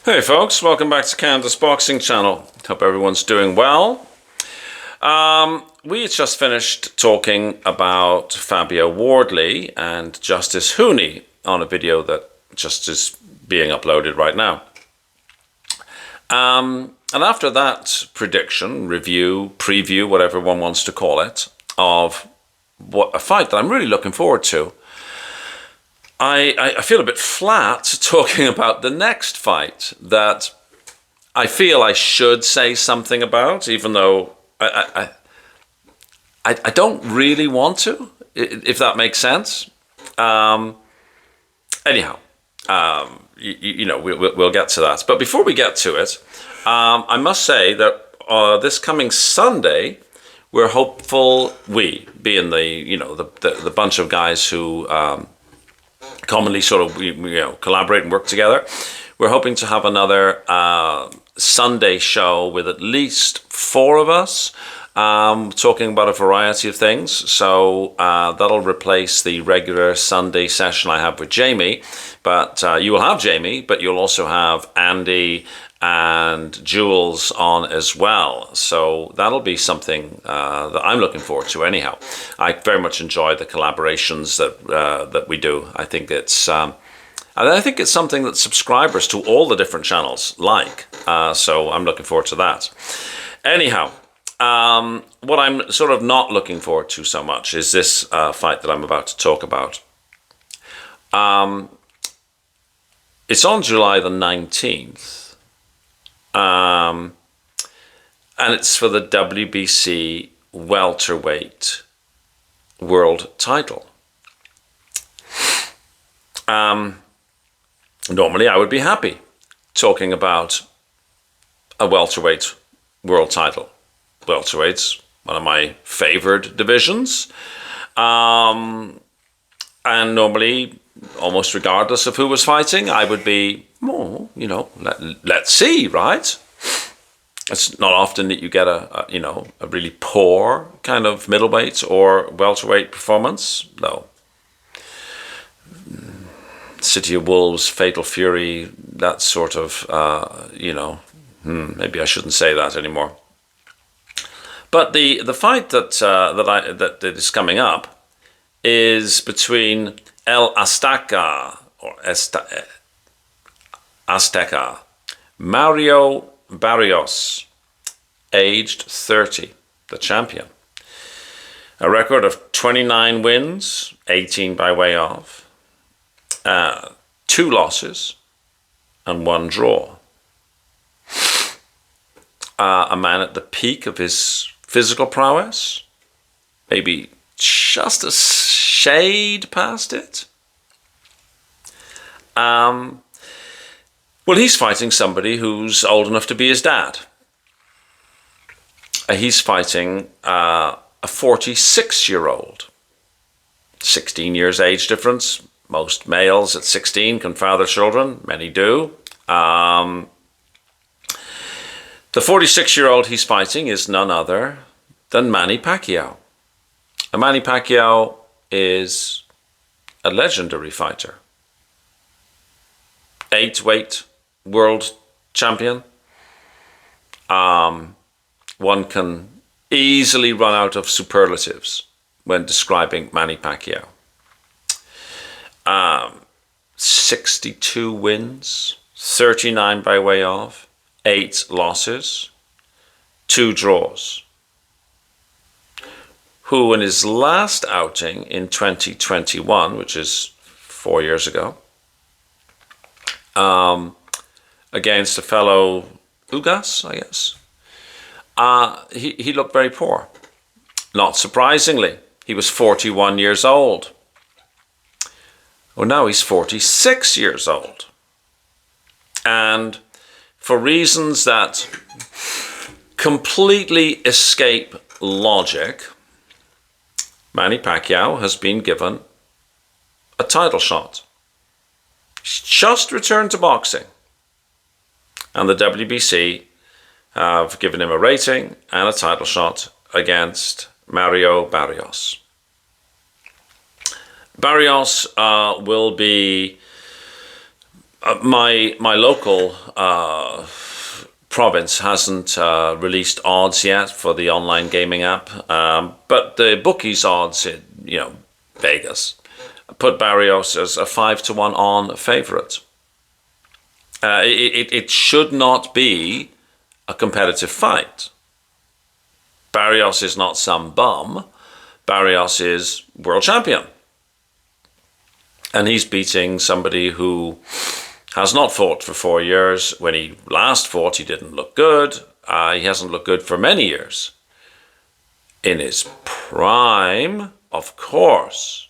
Hey folks, welcome back to Canada's Boxing Channel. Hope everyone's doing well. We just finished talking about Fabio Wardley and Justice Hooney on a video that just is being uploaded right now. And after that prediction, review, preview, whatever one wants to call it, of a fight that I'm really looking forward to, I feel a bit flat talking about the next fight that I feel I should say something about, even though I don't really want to, if that makes sense. Anyhow, we'll get to that. But before we get to it, I must say that this coming Sunday, we're hopeful, we being the bunch of guys who commonly sort of collaborate and work together. We're hoping to have another Sunday show with at least 4 of us talking about a variety of things. So that'll replace the regular Sunday session I have with Jamie. But you will have Jamie, but you'll also have Andy and Jules on as well. So that'll be something that I'm looking forward to anyhow. I very much enjoy the collaborations that we do. I think it's something that subscribers to all the different channels like. So I'm looking forward to that. Anyhow, what I'm sort of not looking forward to so much is this fight that I'm about to talk about. It's on July the 19th. And it's for the WBC welterweight world title. Normally I would be happy talking about a welterweight world title. Welterweight's one of my favored divisions. And normally, almost regardless of who was fighting, I would be, let's see, right? It's not often that you get a really poor kind of middleweight or welterweight performance, though. City of Wolves, Fatal Fury, that sort of, maybe I shouldn't say that anymore. But the fight that is coming up is between El Azteca or Azteca, Mario Barrios, aged 30, the champion. A record of 29 wins, 18 by way of, 2 losses and 1 draw. A man at the peak of his physical prowess, maybe just a shade past it. Well, he's fighting somebody who's old enough to be his dad. He's fighting a 46-year-old. 16 years age difference. Most males at 16 can father children. Many do. The 46-year-old he's fighting is none other than Manny Pacquiao. And Manny Pacquiao is a legendary fighter. 8-weight world champion. One can easily run out of superlatives when describing Manny Pacquiao. 62 wins, 39 by way of, 8 losses, 2 draws. Who in his last outing in 2021, which is 4 years ago, against a fellow Ugas, I guess, he looked very poor. Not surprisingly, he was 41 years old. Well, now he's 46 years old. And for reasons that completely escape logic, Manny Pacquiao has been given a title shot. He's just returned to boxing. And the WBC have given him a rating and a title shot against Mario Barrios. Barrios will be My local province hasn't released odds yet for the online gaming app, but the bookies odds in Vegas put Barrios as a 5-1 on favorite. It should not be a competitive fight. Barrios is not some bum. Barrios is world champion. And he's beating somebody who has not fought for 4 years. When he last fought, he didn't look good. He hasn't looked good for many years. In his prime, of course,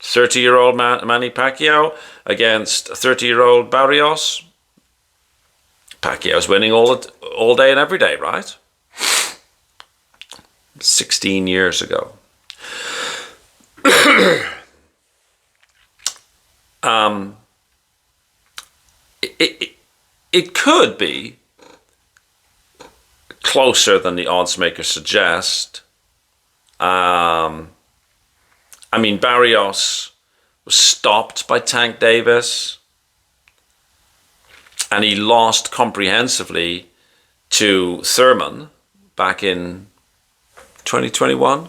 30-year-old Manny Pacquiao against 30-year-old Barrios. Pacquiao's winning all day and every day, right? 16 years ago. It could be closer than the odds makers suggest. I mean, Barrios was stopped by Tank Davis, and he lost comprehensively to Thurman back in 2021,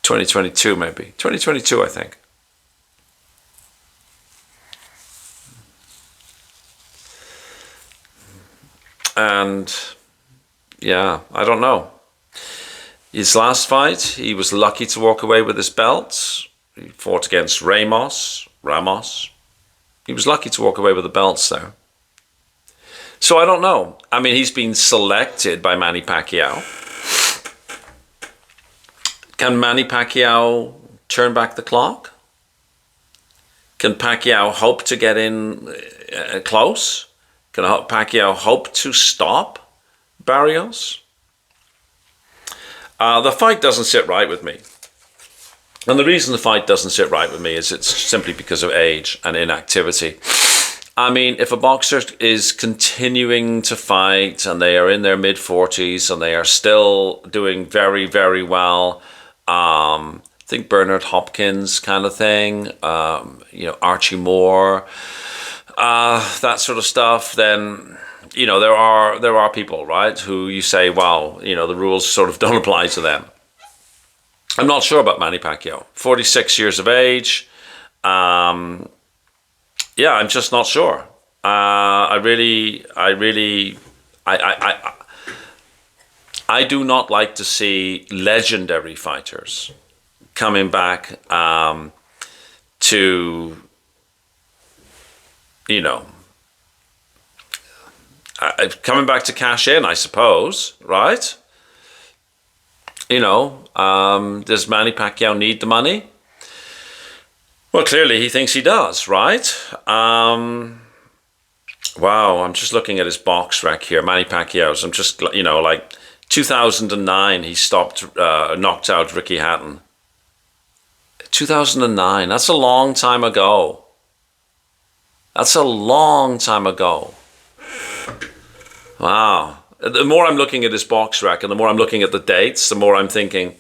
2022 maybe, 2022 I think. And yeah, I don't know. His last fight, he was lucky to walk away with his belts. He fought against Ramos. He was lucky to walk away with the belts there. So I don't know. I mean, he's been selected by Manny Pacquiao. Can Manny Pacquiao turn back the clock? Can Pacquiao hope to get in close? Can Pacquiao hope to stop Barrios? The fight doesn't sit right with me. And the reason the fight doesn't sit right with me is it's simply because of age and inactivity. I mean, if a boxer is continuing to fight and they are in their mid-40s and they are still doing very, very well, I think Bernard Hopkins kind of thing, Archie Moore, that sort of stuff, then there are people, right, who you say, wow, the rules sort of don't apply to them. I'm not sure about Manny Pacquiao. 46 years of age. I'm just not sure. I do not like to see legendary fighters coming back to coming back to cash in, I suppose, right? Does Manny Pacquiao need the money? Well, clearly he thinks he does, right? Wow, I'm just looking at his box rec here, Manny Pacquiao's. I'm just, 2009, he knocked out Ricky Hatton. 2009, that's a long time ago. Wow. The more I'm looking at his box rack and the more I'm looking at the dates, the more I'm thinking,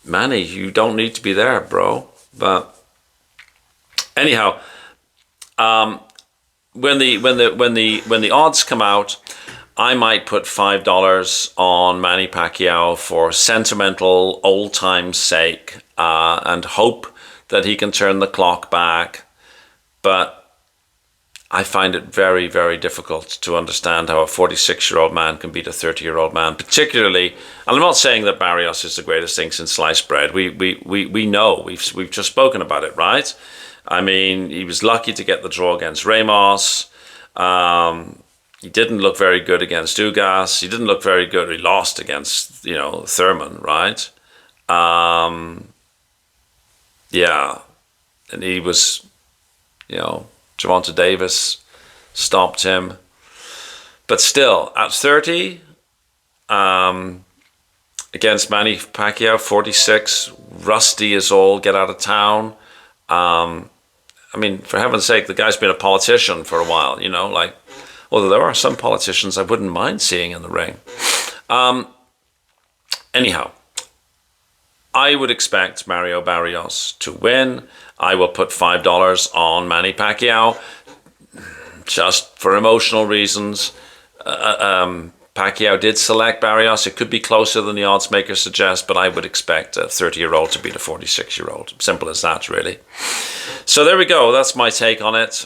Manny, you don't need to be there, bro. But anyhow, when the odds come out, I might put $5 on Manny Pacquiao for sentimental old time's sake and hope that he can turn the clock back. But I find it very, very difficult to understand how a 46-year-old man can beat a 30-year-old man, particularly, and I'm not saying that Barrios is the greatest thing since sliced bread. We know, we've just spoken about it, right? I mean, he was lucky to get the draw against Ramos. He didn't look very good against Ugas. He didn't look very good. He lost against, Thurman, right? Yeah. And he was, Gervonta Davis stopped him. But still, at 30, against Manny Pacquiao, 46, rusty as all, get out of town. I mean, for heaven's sake, the guy's been a politician for a while, although there are some politicians I wouldn't mind seeing in the ring. Anyhow, I would expect Mario Barrios to win. I will put $5 on Manny Pacquiao just for emotional reasons. Pacquiao did select Barrios. It could be closer than the odds makers suggest, but I would expect a 30-year-old to beat a 46-year-old. Simple as that, really. So there we go. That's my take on it.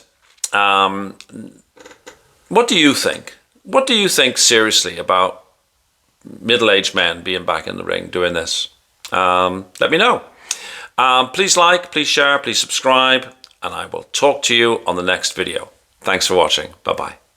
What do you think? What do you think seriously about middle-aged men being back in the ring doing this? Let me know. Please like, please share, please subscribe, and I will talk to you on the next video. Thanks for watching. Bye-bye.